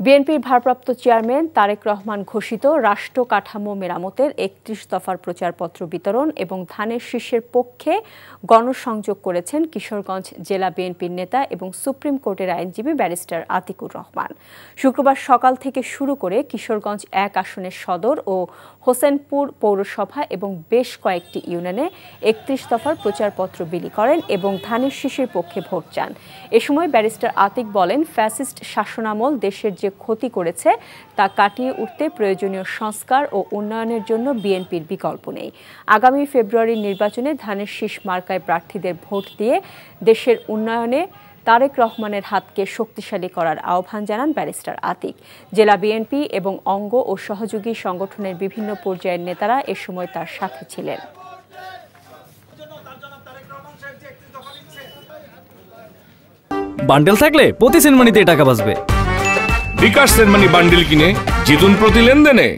বিএনপির ভারপ্রাপ্ত চেয়ারম্যান তারেক রহমান ঘোষিত রাষ্ট্র কাঠামো মেরামতের ৩১ দফার প্রচারপত্র বিতরণ এবং ধানের শীষের পক্ষে গণসংযোগ করেছেন কিশোরগঞ্জ জেলা বিএনপির নেতা এবং সুপ্রিম কোর্টের আইনজীবী ব্যারিস্টার আতিকুর রহমান। শুক্রবার সকাল থেকে শুরু করে কিশোরগঞ্জ ১ আসনের সদর ও হোসেনপুর পৌরসভা এবং বেশ কয়েকটি ইউনিয়নে ৩১ দফার প্রচারপত্র বিলি করেন এবং ধানের শীষের পক্ষে ভোট চান। এ সময় ব্যারিস্টার আতিক বলেন, ফ্যাসিস্ট শাসনামল দেশের যে ক্ষতি করেছে তা কাটিয়ে উঠতে প্রয়োজনীয় সংস্কার ও উন্নয়নের জন্য বিএনপির বিকল্প নেই। আগামী ফেব্রুয়ারির নির্বাচনে ধানের শীষ মার্কায় প্রার্থীদের ভোট দিয়ে দেশের উন্নয়নে তারেক রহমানের হাতকে শক্তিশালী করার আহ্বান জানান ব্যারিস্টার আতিক। জেলা বিএনপি এবং অঙ্গ ও সহযোগী সংগঠনের বিভিন্ন পর্যায়ের নেতারা এ সময় তার সাথে ছিলেন। বান্ডেল থাকলে প্রতি সেনমানিতে টাকা বাঁচবে। বিকাশ সেনমানি বান্ডেল কিনে জিতুন প্রতি লেনদেনে।